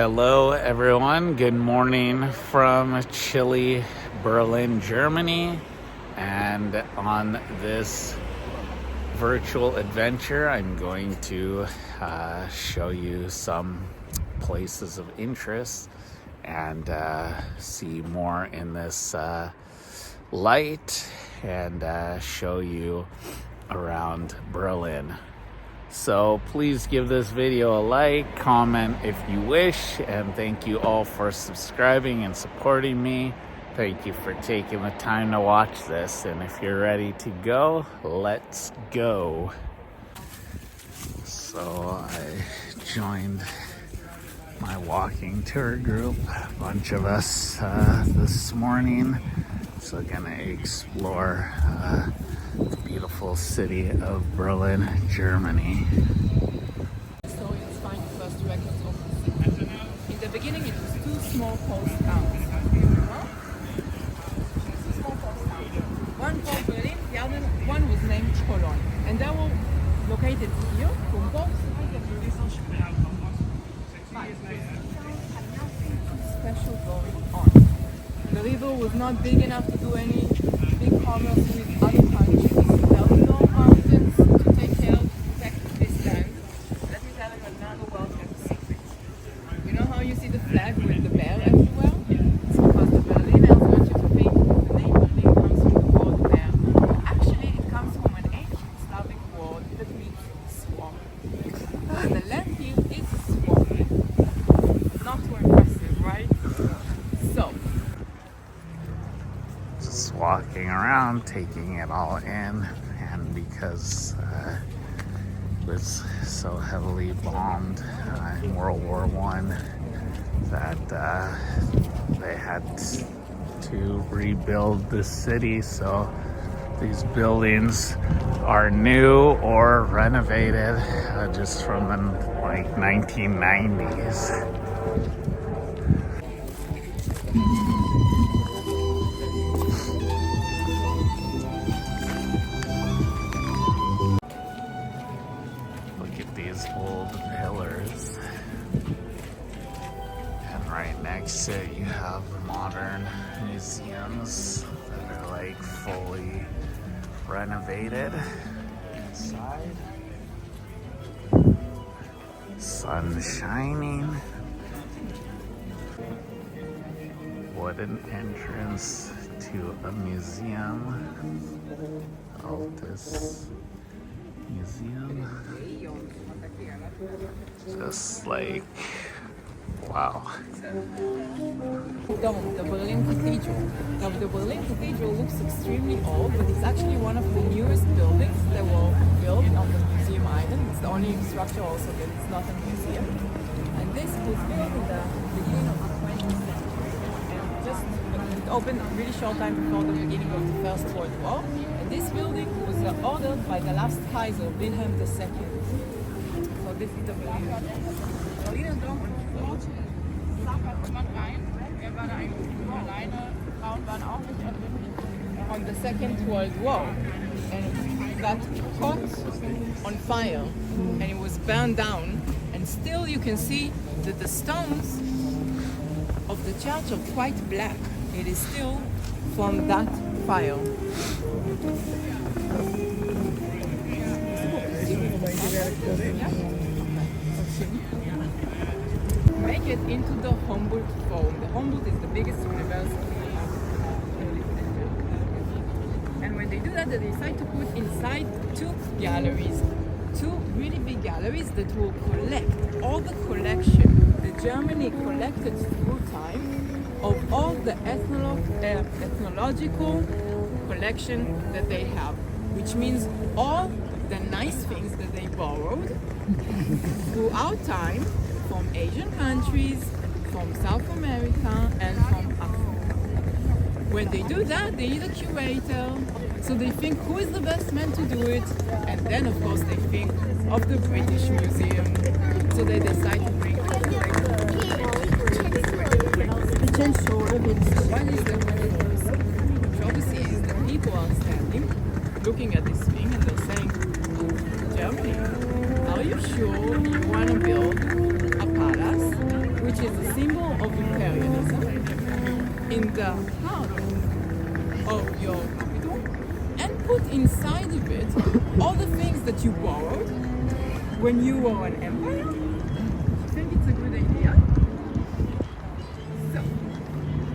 Hello, everyone. Good morning from chilly Berlin, Germany. And on this virtual adventure, I'm going to show you some places of interest and see more in this light and show you around Berlin. So please give this video a like, comment if you wish, and thank you all for subscribing and supporting me. Thank you for taking the time to watch this, and if you're ready to go, let's go. So I joined my walking tour group, a bunch of us this morning. So gonna explore the beautiful city of Berlin, Germany. So it's fine first records of the city. In the beginning it was two small post towns. Two small post towns. One called Berlin, the other one was named Cologne. And they were located here from both sides of the river. Special going on. The river was not big enough to do any big commerce with other countries. There were no mountains to take care of, to protect this land. Let me tell you another well-kept secret. You know how you see the flag with the bear everywhere? It's because the Berliners want you to think the name Berlin comes from the word bear. Actually, it comes from an ancient Slavic word that means swamp. The land here is swamp. Not too impressive, right? So, Just walking around, taking it all in, and because it was so heavily bombed in World War I that they had to rebuild the city, so these buildings are new or renovated just from the 1990s. Look at these old pillars. And right next to it you have modern museums that are like fully renovated inside. Sun shining. Wooden entrance to a museum. Altus Museum. Just like, wow. Dome, the Berlin Cathedral. Now, the Berlin Cathedral looks extremely old, but it's actually one of the newest buildings that were built on the museum island. It's the only structure also that it's not a museum. And this was built in the beginning of the 20th century. And just it opened a really short time before the beginning of the First World War. And this building was ordered by the last Kaiser, Wilhelm II. So this is the Berliner Dom. On the Second World War, and it got caught on fire and it was burned down, and still you can see that the stones of the church are quite black. It is still from that fire. Make it into the Humboldt Forum. The Humboldt is the biggest university. And when they do that, they decide to put inside two galleries. Two really big galleries that will collect all the collection that Germany collected through time of all the ethnological collection that they have. Which means all the nice things that they borrowed throughout time from Asian countries, from South America, and from Africa. When they do that, they need a curator, so they think who is the best man to do it, and then of course they think of the British Museum, so they decide to bring the curator. One is the controversy is that people are standing, looking at this thing, and they're saying, Germany, are you sure you want to build a palace which is a symbol of imperialism, in the heart of your capital, and put inside of it all the things that you borrowed when you were an empire. I think it's a good idea. So,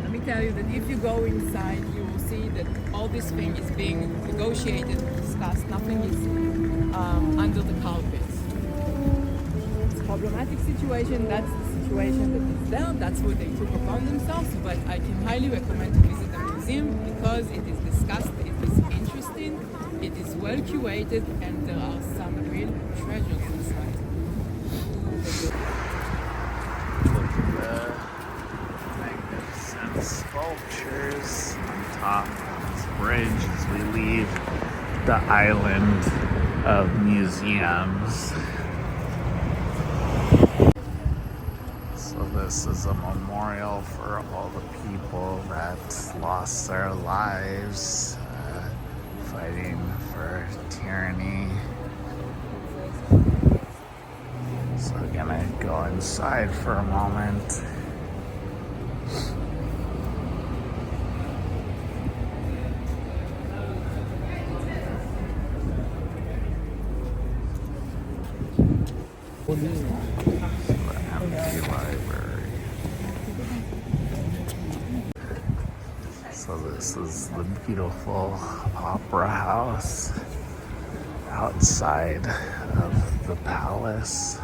let me tell you that if you go inside, you will see that all this thing is being negotiated, discussed. Nothing is under the carpet. It's a problematic situation. That's the situation that is there. That's what they took upon themselves. But I can highly recommend to visit the museum because it is discussed, it is interesting, it is well curated, and there are some real treasures inside. Look at the magnificent sculptures on top of this bridge as we leave the island of museums. So this is a memorial for all the people that lost their lives fighting for tyranny. So we're gonna go inside for a moment. Empty library. So this is the beautiful opera house outside of the palace.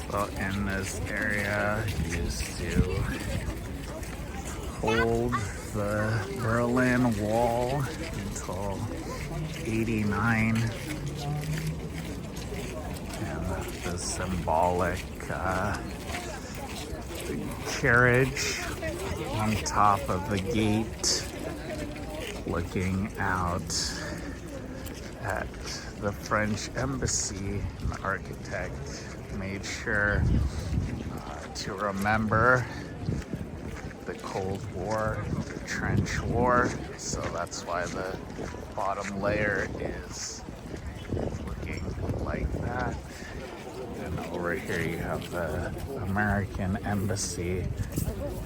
So in this area used to hold the Berlin Wall until 89. And the symbolic carriage on top of the gate looking out at the French embassy. The architect made sure to remember the Cold War, the Trench War, so that's why the bottom layer is looking like that. And over here you have the American embassy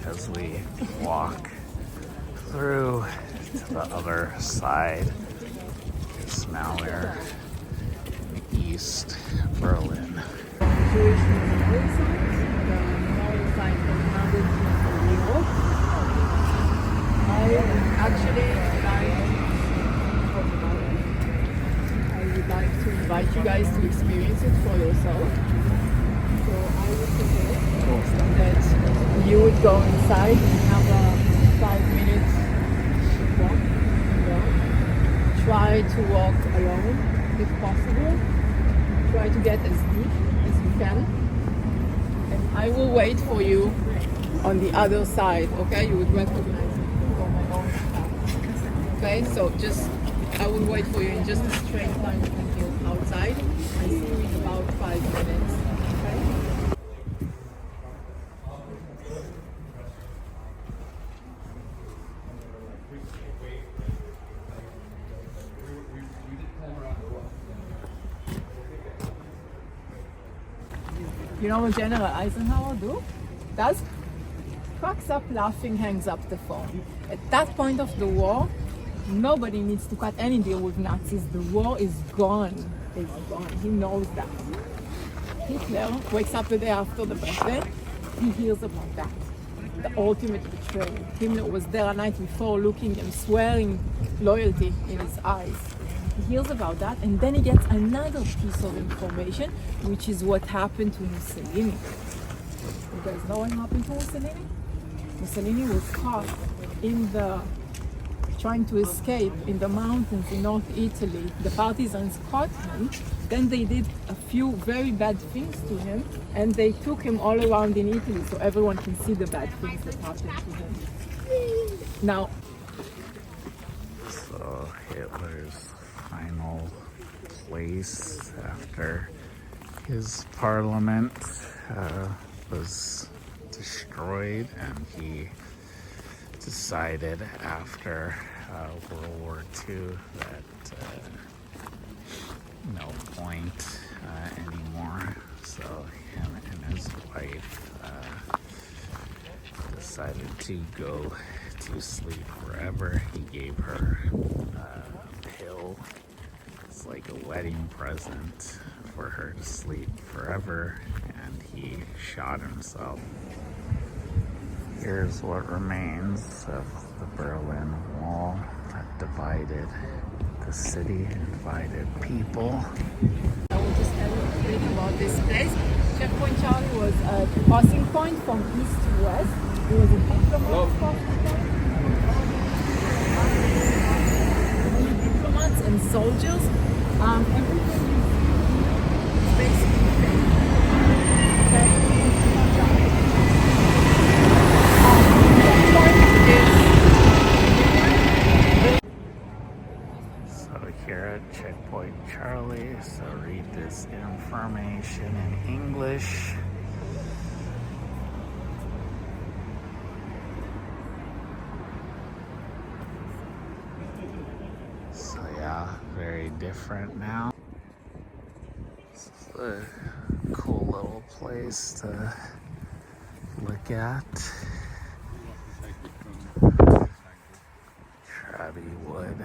as we walk through to the other side. Because now we're in East Berlin. Jewish memorial site, the memorial site for the Nazi of Europe. I would like to invite you guys to experience it for yourself. So I would suggest that you would go inside and have a 5-minute walk. Try to walk alone if possible. Try to get as deep as you can. And I will wait for you on the other side, okay? You would recognize me from my own path. Okay, so I will wait for you in just a straight line from here outside. I see you in about 5 minutes, okay? You know what General Eisenhower does? Cracks up laughing, hangs up the phone. At that point of the war, nobody needs to cut any deal with Nazis. The war is gone. It's gone. He knows that. Hitler wakes up the day after the birthday. He hears about that. The ultimate betrayal. Himmler was there a night before looking and swearing loyalty in his eyes. He hears about that, and then he gets another piece of information, which is what happened to Mussolini. You guys know what happened to Mussolini? Mussolini was caught trying to escape in the mountains in North Italy. The partisans caught him, then they did a few very bad things to him, and they took him all around in Italy so everyone can see the bad things that happened to him. Now, so Hitler's final place after his parliament was destroyed, and he decided after World War II that no point anymore. So him and his wife decided to go to sleep forever. He gave her a pill. It's like a wedding present for her to sleep forever, and he shot himself. Here's what remains of the Berlin Wall that divided the city and divided people. I will just tell you a bit about this place. Checkpoint Charlie was a crossing point from east to west. It was a diplomat crossing point. Diplomats and soldiers. Everything you see is basically fake. Okay? So here at Checkpoint Charlie, so read this information in English. So yeah, very different now. This is a cool little place to look at. Traby Wood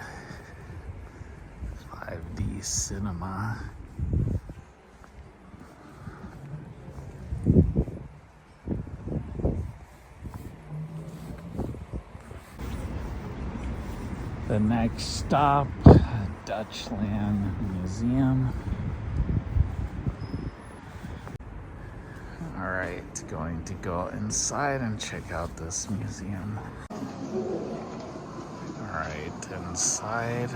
5D Cinema. The next stop, Dutchland Museum. All right, going to go inside and check out this museum. All right, inside.